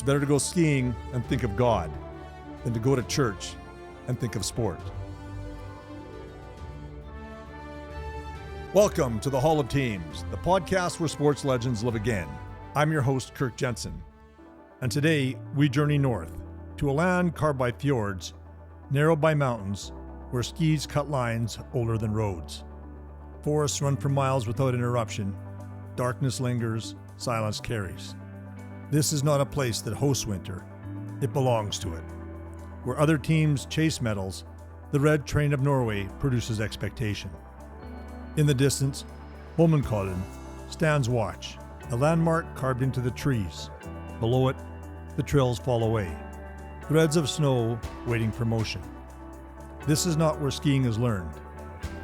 better to go skiing and think of God than to go to church and think of sport. Welcome to the Hall of Teams, the podcast where sports legends live again. I'm your host, Kirk Jensen, and today we journey north to a land carved by fjords, narrowed by mountains, where skis cut lines older than roads. Forests run for miles without interruption. Darkness lingers, silence carries. This is not a place that hosts winter. It belongs to it. Where other teams chase medals, the red train of Norway produces expectation. In the distance, Holmenkollen stands watch, a landmark carved into the trees. Below it, the trails fall away, threads of snow waiting for motion. This is not where skiing is learned.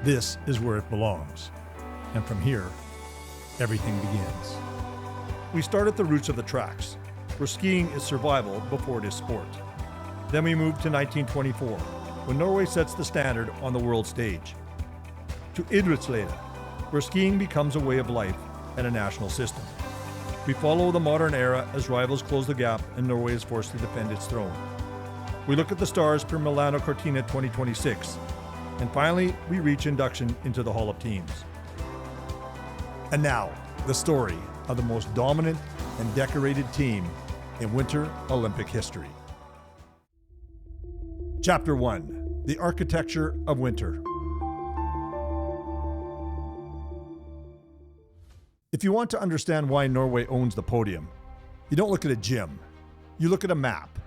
This is where it belongs. And from here, everything begins. We start at the roots of the tracks, where skiing is survival before it is sport. Then we move to 1924, when Norway sets the standard on the world stage. To idrettslede, where skiing becomes a way of life and a national system. We follow the modern era as rivals close the gap and Norway is forced to defend its throne. We look at the stars for Milano Cortina 2026. And finally, we reach induction into the Hall of Teams. And now, the story of the most dominant and decorated team in Winter Olympic history. Chapter 1, The Architecture of Winter. If you want to understand why Norway owns the podium, you don't look at a gym, you look at a map.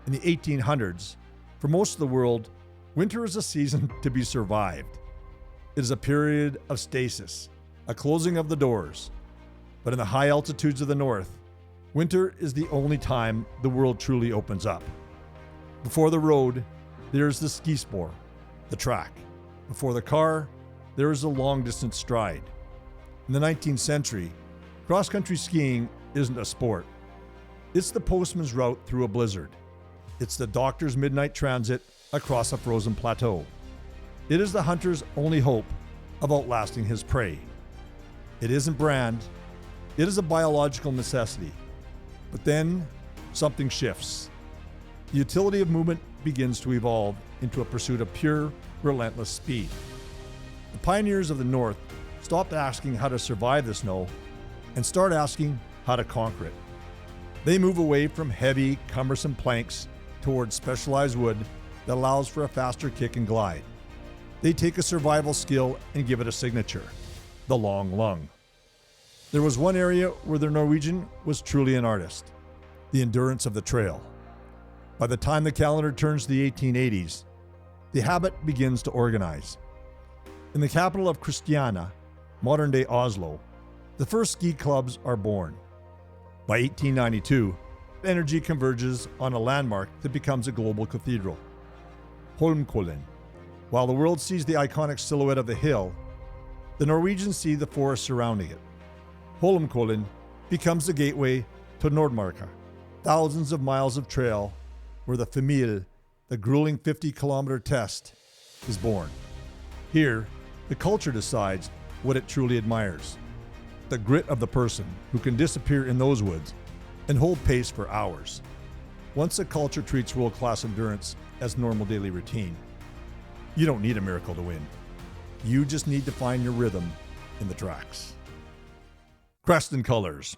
In the 1800s, for most of the world, winter is a season to be survived. It is a period of stasis, a closing of the doors. But in the high altitudes of the north, winter is the only time the world truly opens up. Before the road, there is the ski spore, the track. Before the car, there is a long-distance stride. In the 19th century, cross-country skiing isn't a sport. It's the postman's route through a blizzard. It's the doctor's midnight transit across a frozen plateau. It is the hunter's only hope of outlasting his prey. It isn't brand. It is a biological necessity. But then, something shifts. The utility of movement begins to evolve into a pursuit of pure, relentless speed. The pioneers of the North stopped asking how to survive the snow and start asking how to conquer it. They move away from heavy, cumbersome planks towards specialized wood that allows for a faster kick and glide. They take a survival skill and give it a signature, the long lung. There was one area where the Norwegian was truly an artist, the endurance of the trail. By the time the calendar turns to the 1880s, the habit begins to organize. In the capital of Kristiania, modern-day Oslo, the first ski clubs are born. By 1892, energy converges on a landmark that becomes a global cathedral, Holmenkollen. While the world sees the iconic silhouette of the hill, the Norwegians see the forest surrounding it. Holmenkollen becomes the gateway to Nordmarka, thousands of miles of trail where the Famil, the grueling 50-kilometer test, is born. Here, the culture decides what it truly admires. The grit of the person who can disappear in those woods and hold pace for hours. Once a culture treats world-class endurance as normal daily routine, you don't need a miracle to win. You just need to find your rhythm in the tracks. Crest and Colors.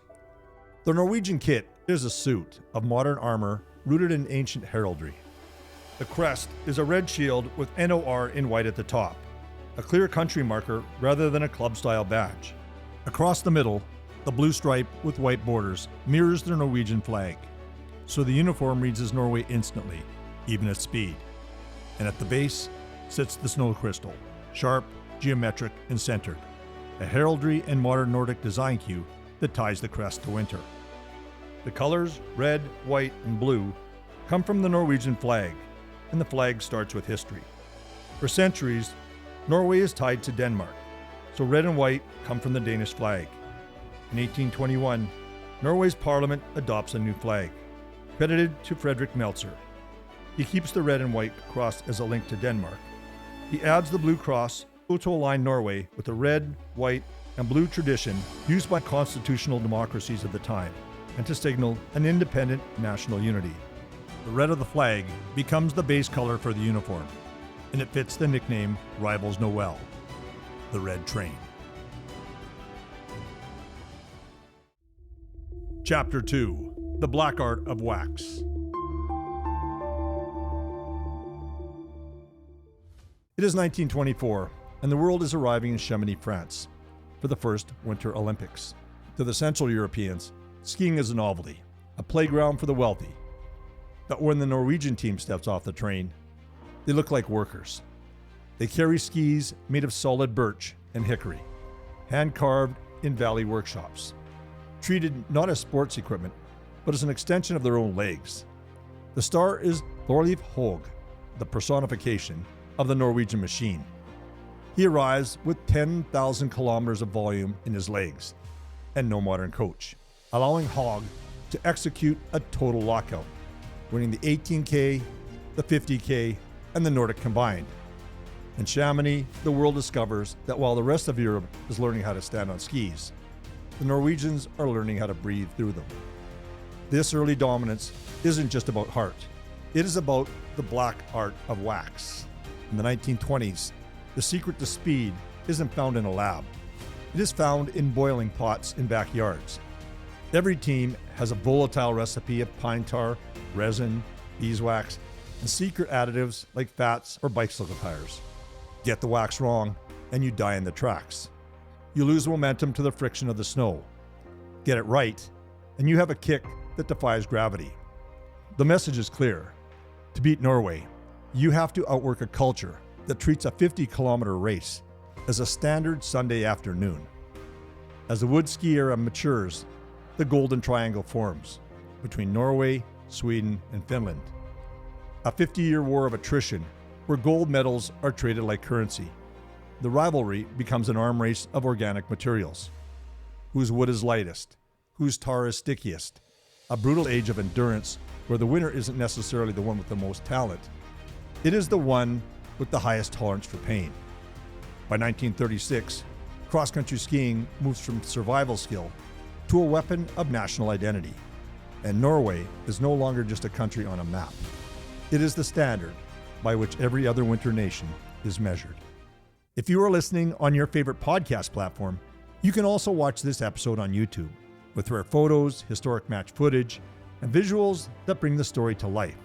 The Norwegian kit is a suit of modern armor rooted in ancient heraldry. The crest is a red shield with NOR in white at the top, a clear country marker rather than a club-style badge. Across the middle, the blue stripe with white borders mirrors the Norwegian flag, so the uniform reads as Norway instantly, even at speed. And at the base sits the snow crystal, sharp, geometric, and centered, a heraldry and modern Nordic design cue that ties the crest to winter. The colors, red, white, and blue, come from the Norwegian flag, and the flag starts with history. For centuries, Norway is tied to Denmark, so red and white come from the Danish flag. In 1821, Norway's parliament adopts a new flag, credited to Frederick Meltzer. He keeps the red and white cross as a link to Denmark. He adds the blue cross to align Norway with the red, white, and blue tradition used by constitutional democracies of the time. and to signal an independent national unity. The red of the flag becomes the base color for the uniform, and it fits the nickname rivals know well, the Red Train. Chapter 2: The Black Art of Wax. It is 1924, and the world is arriving in Chamonix, France, for the first Winter Olympics. To the Central Europeans, skiing is a novelty, a playground for the wealthy. But when the Norwegian team steps off the train, they look like workers. They carry skis made of solid birch and hickory, hand-carved in valley workshops, treated not as sports equipment, but as an extension of their own legs. The star is Thorleif Haug, the personification of the Norwegian machine. He arrives with 10,000 kilometers of volume in his legs and no modern coach, allowing Haug to execute a total lockout, winning the 18K, the 50K, and the Nordic combined. In Chamonix, the world discovers that while the rest of Europe is learning how to stand on skis, the Norwegians are learning how to breathe through them. This early dominance isn't just about heart. It is about the black art of wax. In the 1920s, the secret to speed isn't found in a lab. It is found in boiling pots in backyards. Every team has a volatile recipe of pine tar, resin, beeswax, and secret additives like fats or bicycle tires. Get the wax wrong, and you die in the tracks. You lose momentum to the friction of the snow. Get it right, and you have a kick that defies gravity. The message is clear. To beat Norway, you have to outwork a culture that treats a 50-kilometer race as a standard Sunday afternoon. As the wood ski era matures, the Golden Triangle forms between Norway, Sweden, and Finland. A 50-year war of attrition where gold medals are traded like currency. The rivalry becomes an arm race of organic materials. Whose wood is lightest? Whose tar is stickiest? A brutal age of endurance where the winner isn't necessarily the one with the most talent. It is the one with the highest tolerance for pain. By 1936, cross-country skiing moves from survival skill to a weapon of national identity. And Norway is no longer just a country on a map. It is the standard by which every other winter nation is measured. If you are listening on your favorite podcast platform, you can also watch this episode on YouTube with rare photos, historic match footage, and visuals that bring the story to life.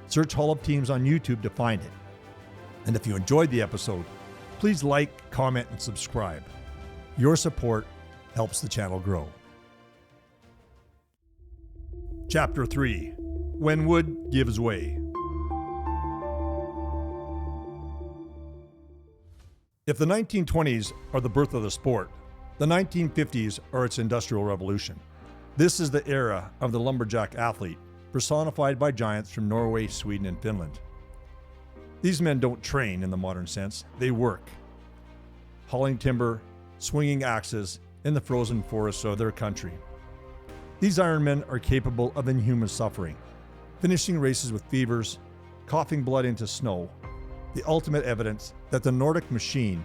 Search Hall of Teams on YouTube to find it. And if you enjoyed the episode, please like, comment, and subscribe. Your support helps the channel grow. Chapter 3: When Wood Gives Way. If the 1920s are the birth of the sport, the 1950s are its industrial revolution. This is the era of the lumberjack athlete, personified by giants from Norway, Sweden, and Finland. These men don't train in the modern sense, they work. Hauling timber, swinging axes in the frozen forests of their country. These Ironmen are capable of inhuman suffering, finishing races with fevers, coughing blood into snow, the ultimate evidence that the Nordic machine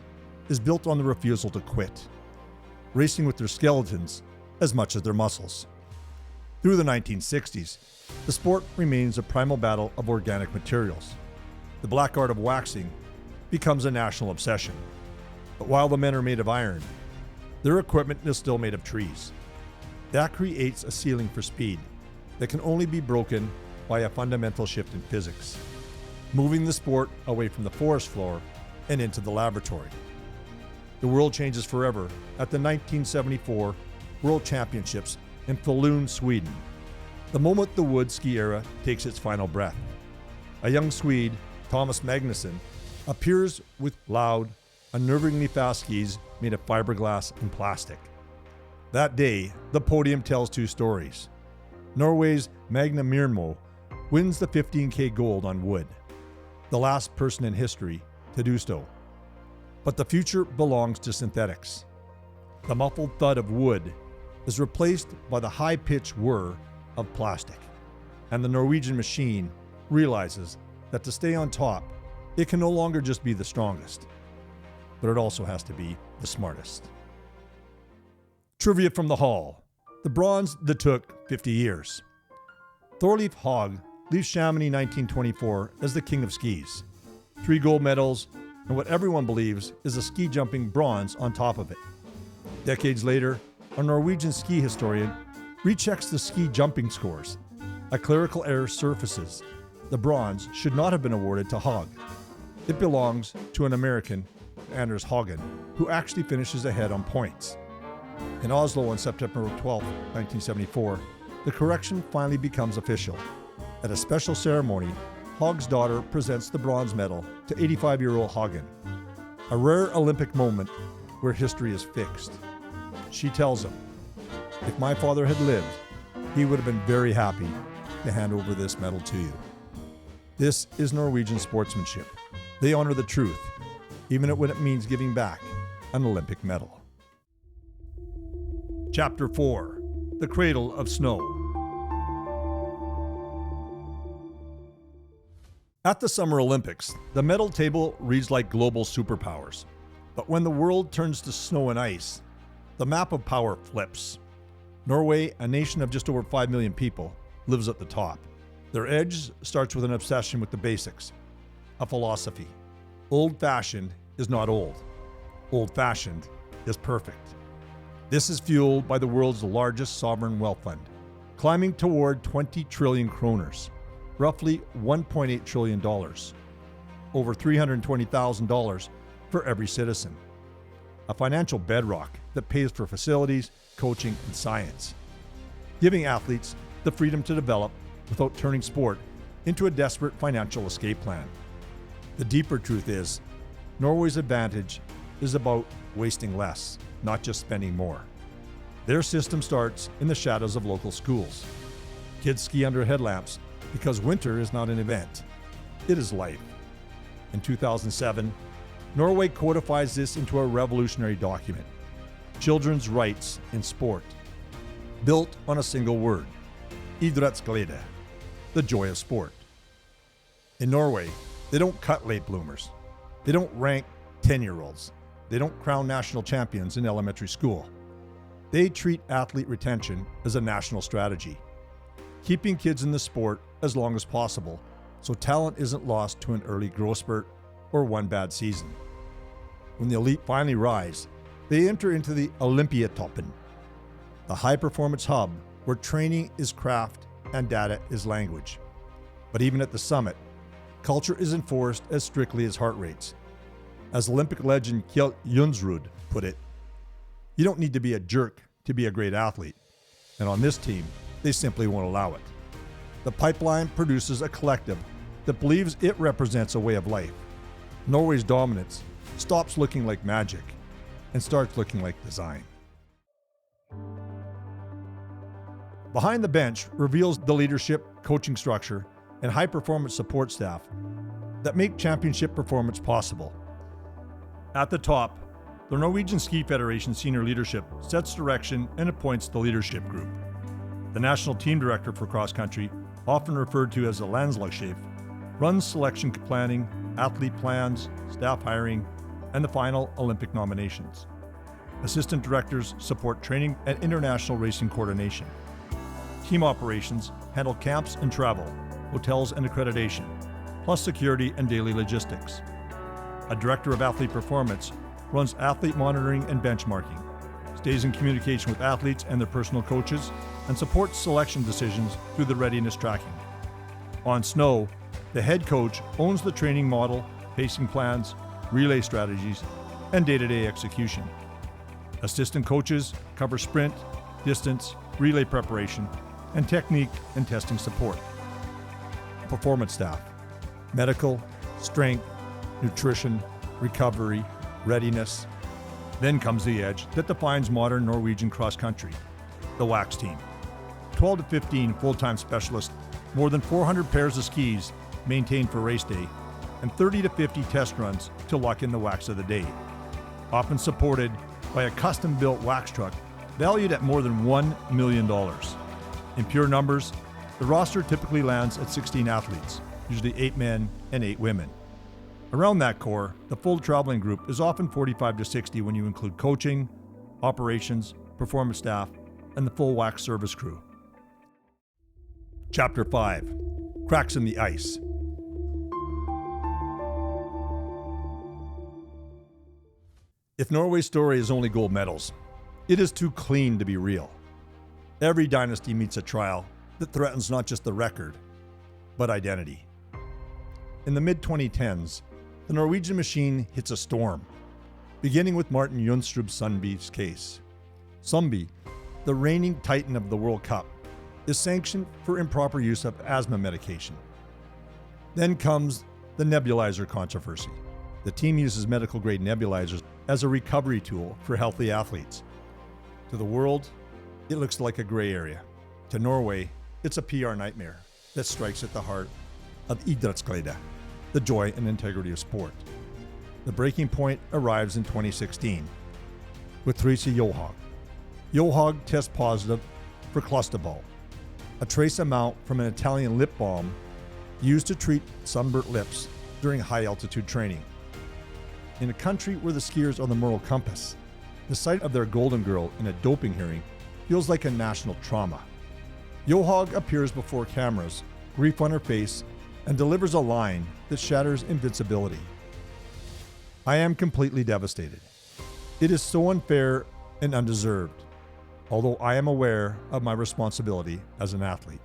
is built on the refusal to quit, racing with their skeletons as much as their muscles. Through the 1960s, the sport remains a primal battle of organic materials. The black art of waxing becomes a national obsession. But while the men are made of iron, their equipment is still made of trees. That creates a ceiling for speed that can only be broken by a fundamental shift in physics, moving the sport away from the forest floor and into the laboratory. The world changes forever at the 1974 World Championships in Falun, Sweden, the moment the wood ski era takes its final breath. A young Swede, Thomas Magnusson, appears with loud, unnervingly fast skis made of fiberglass and plastic. That day, the podium tells two stories. Norway's Magne Myrmo wins the 15K gold on wood, the last person in history to do so. But the future belongs to synthetics. The muffled thud of wood is replaced by the high-pitched whir of plastic, and the Norwegian machine realizes that to stay on top, it can no longer just be the strongest, but it also has to be the smartest. Trivia from the Hall. The bronze that took 50 years. Thorleif Haug leaves Chamonix 1924 as the king of skis. 3 gold medals and what everyone believes is a ski jumping bronze on top of it. Decades later, a Norwegian ski historian rechecks the ski jumping scores. A clerical error surfaces. The bronze should not have been awarded to Haug. It belongs to an American, Anders Haugen, who actually finishes ahead on points. In Oslo on September 12, 1974, the correction finally becomes official. At a special ceremony, Haug's daughter presents the bronze medal to 85-year-old Haugen, a rare Olympic moment where history is fixed. She tells him, "If my father had lived, he would have been very happy to hand over this medal to you." This is Norwegian sportsmanship. They honor the truth, even when it means giving back an Olympic medal. Chapter 4: The Cradle of Snow. At the Summer Olympics, the medal table reads like global superpowers. But when the world turns to snow and ice, the map of power flips. Norway, a nation of just over 5 million people, lives at the top. Their edge starts with an obsession with the basics, a philosophy. Old-fashioned is not old. Old-fashioned is perfect. This is fueled by the world's largest sovereign wealth fund, climbing toward 20 trillion kroners, roughly $1.8 trillion, over $320,000 for every citizen. A financial bedrock that pays for facilities, coaching, and science, giving athletes the freedom to develop without turning sport into a desperate financial escape plan. The deeper truth is, Norway's advantage is about wasting less, not just spending more. Their system starts in the shadows of local schools. Kids ski under headlamps because winter is not an event, it is life. In 2007, Norway codifies this into a revolutionary document, Children's Rights in Sport, built on a single word, idrettsglede, the joy of sport. In Norway, they don't cut late bloomers. They don't rank 10-year-olds. They don't crown national champions in elementary school. They treat athlete retention as a national strategy, keeping kids in the sport as long as possible so talent isn't lost to an early growth spurt or one bad season. When the elite finally rise, they enter into the Olympiatoppen, the high-performance hub where training is craft and data is language. But even at the summit, culture is enforced as strictly as heart rates. As Olympic legend Kjell Junsrud put it, "You don't need to be a jerk to be a great athlete." And on this team, they simply won't allow it. The pipeline produces a collective that believes it represents a way of life. Norway's dominance stops looking like magic and starts looking like design. Behind the bench reveals the leadership, coaching structure, and high-performance support staff that make championship performance possible. At the top, the Norwegian Ski Federation senior leadership sets direction and appoints the leadership group. The national team director for cross-country, often referred to as a landslagschef, runs selection planning, athlete plans, staff hiring, and the final Olympic nominations. Assistant directors support training and international racing coordination. Team operations handle camps and travel, hotels and accreditation, plus security and daily logistics. A director of athlete performance runs athlete monitoring and benchmarking, stays in communication with athletes and their personal coaches, and supports selection decisions through the readiness tracking. On snow, the head coach owns the training model, pacing plans, relay strategies, and day-to-day execution. Assistant coaches cover sprint, distance, relay preparation, and technique and testing support. Performance staff, medical, strength, nutrition, recovery, readiness. Then comes the edge that defines modern Norwegian cross-country, the wax team. 12 to 15 full-time specialists, more than 400 pairs of skis maintained for race day, and 30 to 50 test runs to lock in the wax of the day. Often supported by a custom-built wax truck valued at more than $1 million. In pure numbers, the roster typically lands at 16 athletes, usually 8 men and 8 women. Around that core, the full traveling group is often 45 to 60 when you include coaching, operations, performance staff, and the full wax service crew. Chapter 5. Cracks in the Ice. If Norway's story is only gold medals, it is too clean to be real. Every dynasty meets a trial that threatens not just the record, but identity. In the mid-2010s, the Norwegian machine hits a storm, beginning with Martin Jönstrup Sundby's case. Sundby, the reigning titan of the World Cup, is sanctioned for improper use of asthma medication. Then comes the nebulizer controversy. The team uses medical-grade nebulizers as a recovery tool for healthy athletes. To the world, it looks like a gray area. To Norway, it's a PR nightmare that strikes at the heart of idrettsglede, the joy and integrity of sport. The breaking point arrives in 2016 with Therese Johaug. Johaug tests positive for clostebol, a trace amount from an Italian lip balm used to treat sunburnt lips during high-altitude training. In a country where the skiers are the moral compass, the sight of their golden girl in a doping hearing feels like a national trauma. Johaug appears before cameras, grief on her face, and delivers a line that shatters invincibility. I am completely devastated. It is so unfair and undeserved, although I am aware of my responsibility as an athlete.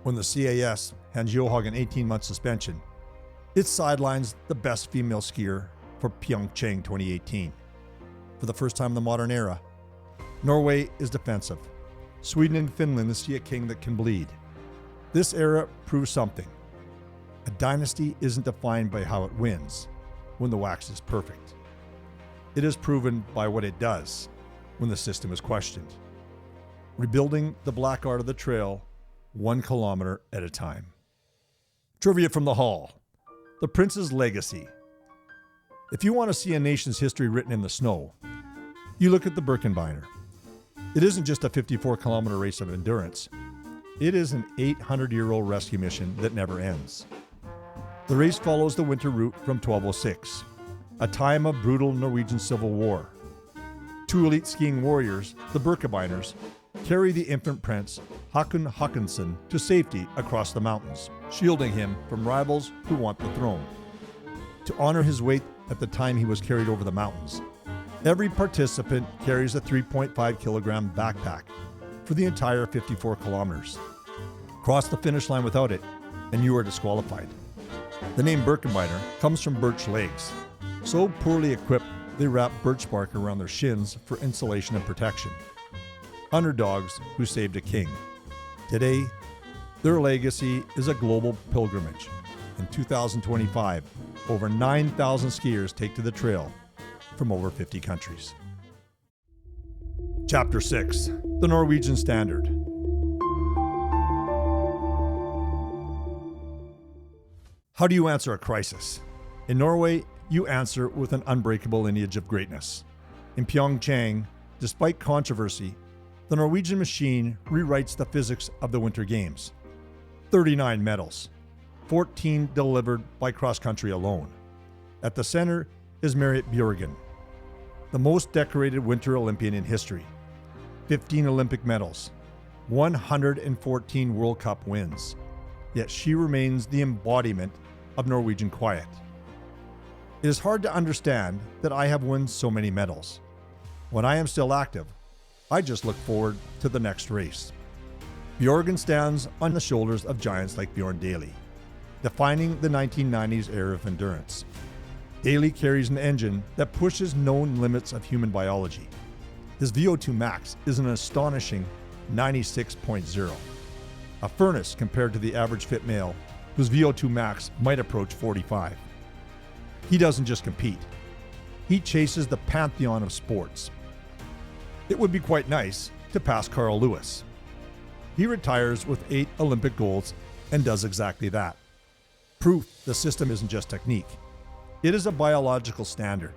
When the CAS hands Johaug an 18-month suspension, it sidelines the best female skier for Pyeongchang 2018. For the first time in the modern era, Norway is defensive. Sweden and Finland see a king that can bleed. This era proves something. A dynasty isn't defined by how it wins when the wax is perfect. It is proven by what it does when the system is questioned. Rebuilding the black art of the trail 1 kilometer at a time. Trivia from the Hall. The Prince's Legacy. If you want to see a nation's history written in the snow, you look at the Birkebeiner. It isn't just a 54-kilometer race of endurance. It is an 800-year-old rescue mission that never ends. The race follows the winter route from 1206, a time of brutal Norwegian civil war. 2 elite skiing warriors, the Birkebeiners, carry the infant prince Håkon Håkonsson to safety across the mountains, shielding him from rivals who want the throne. To honor his weight at the time he was carried over the mountains, every participant carries a 3.5 kilogram backpack for the entire 54 kilometers. Cross the finish line without it, and you are disqualified. The name Birkebeiner comes from birch legs. So poorly equipped, they wrap birch bark around their shins for insulation and protection. Underdogs who saved a king. Today, their legacy is a global pilgrimage. In 2025, over 9,000 skiers take to the trail from over 50 countries. Chapter 6. The Norwegian Standard. How do you answer a crisis? In Norway, you answer with an unbreakable lineage of greatness. In Pyeongchang, despite controversy, the Norwegian machine rewrites the physics of the Winter Games. 39 medals, 14 delivered by cross-country alone. At the center is Marit Bjørgen, the most decorated Winter Olympian in history. 15 Olympic medals, 114 World Cup wins. Yet she remains the embodiment of Norwegian quiet. It is hard to understand that I have won so many medals. When I am still active, I just look forward to the next race. Bjørgen stands on the shoulders of giants like Bjørn Daly, defining the 1990s era of endurance. Daly carries an engine that pushes known limits of human biology. His VO2 max is an astonishing 96.0, a furnace compared to the average fit male whose VO2 max might approach 45. He doesn't just compete. He chases the pantheon of sports. It would be quite nice to pass Carl Lewis. He retires with 8 Olympic golds and does exactly that. Proof the system isn't just technique. It is a biological standard.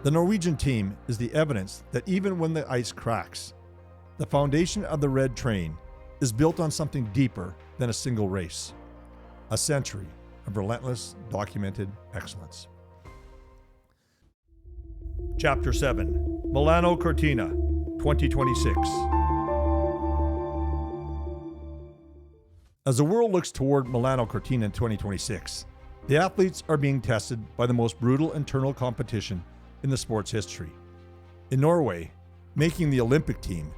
The Norwegian team is the evidence that even when the ice cracks, the foundation of the red train is built on something deeper than a single race. A century of relentless, documented excellence. Chapter 7. Milano Cortina, 2026. As the world looks toward Milano Cortina in 2026, the athletes are being tested by the most brutal internal competition in the sport's history. In Norway, making the Olympic team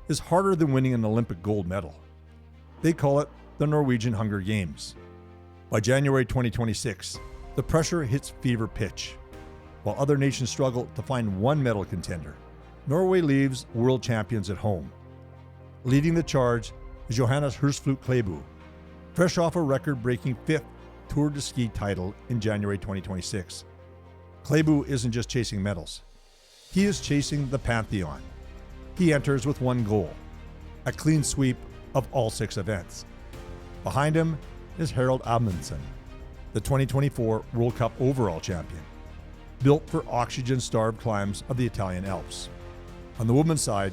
is harder than winning an Olympic gold medal. They call it the Norwegian Hunger Games. By January 2026, the pressure hits fever pitch. While other nations struggle to find one medal contender, Norway leaves world champions at home. Leading the charge is Johannes Klaebo, fresh off a record-breaking 5th Tour de Ski title in January 2026. Klaebo isn't just chasing medals. He is chasing the Pantheon. He enters with one goal, a clean sweep of all 6 events. Behind him is Harald Amundsen, the 2024 World Cup overall champion, built for oxygen-starved climbs of the Italian Alps. On the women's side,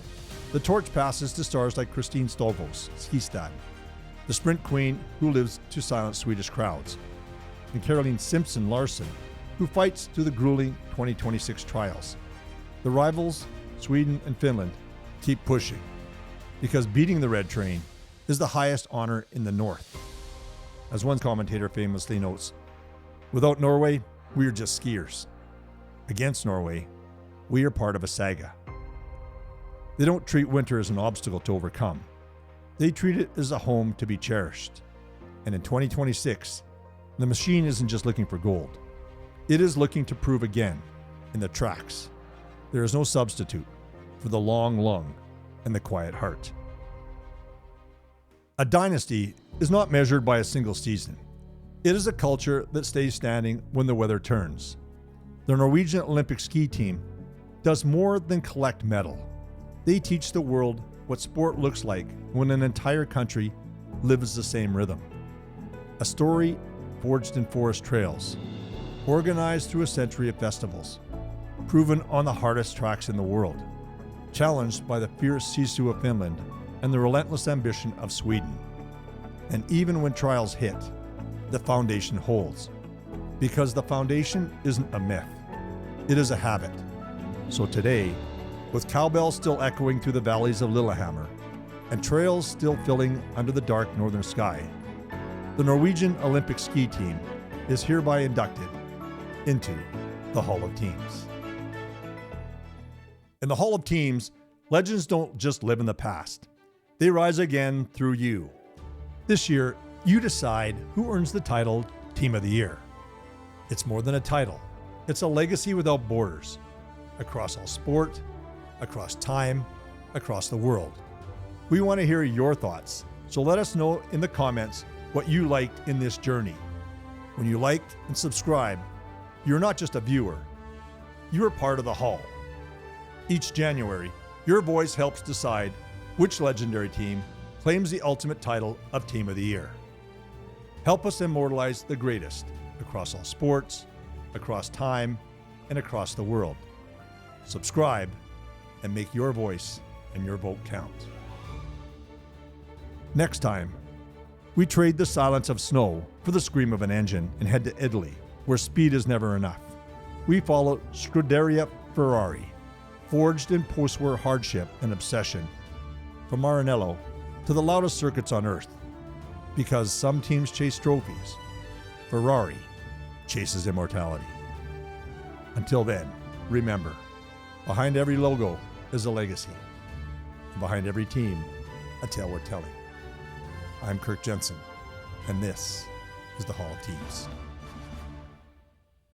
the torch passes to stars like Kristin Stolvos Skistad, the sprint queen who lives to silence Swedish crowds, and Caroline Simpson Larsen, who fights through the grueling 2026 trials. The rivals, Sweden and Finland, keep pushing, because beating the Red Train is the highest honor in the North. As one commentator famously notes, without Norway, we are just skiers. Against Norway, we are part of a saga. They don't treat winter as an obstacle to overcome. They treat it as a home to be cherished. And in 2026, the machine isn't just looking for gold. It is looking to prove again, in the tracks, there is no substitute for the long lung and the quiet heart. A dynasty is not measured by a single season. It is a culture that stays standing when the weather turns. The Norwegian Olympic ski team does more than collect medal. They teach the world what sport looks like when an entire country lives the same rhythm. A story forged in forest trails, organized through a century of festivals, proven on the hardest tracks in the world, challenged by the fierce Sisu of Finland and the relentless ambition of Sweden. And even when trials hit, the foundation holds. Because the foundation isn't a myth, it is a habit. So today, with cowbells still echoing through the valleys of Lillehammer and trails still filling under the dark northern sky, the Norwegian Olympic ski team is hereby inducted into the Hall of Teams. In the Hall of Teams, legends don't just live in the past. They rise again through you. This year, you decide who earns the title Team of the Year. It's more than a title. It's a legacy without borders, across all sport, across time, across the world. We want to hear your thoughts, so let us know in the comments what you liked in this journey. When you liked and subscribe, you're not just a viewer, you're part of the Hall. Each January, your voice helps decide which legendary team claims the ultimate title of Team of the Year. Help us immortalize the greatest across all sports, across time, and across the world. Subscribe and make your voice and your vote count. Next time, we trade the silence of snow for the scream of an engine and head to Italy, where speed is never enough. We follow Scuderia Ferrari, forged in post-war hardship and obsession, from Maranello to the loudest circuits on earth. Because some teams chase trophies, Ferrari chases immortality. Until then, remember, behind every logo is a legacy, and behind every team, a tale worth telling. I'm Kirk Jensen, and this is the Hall of Teams.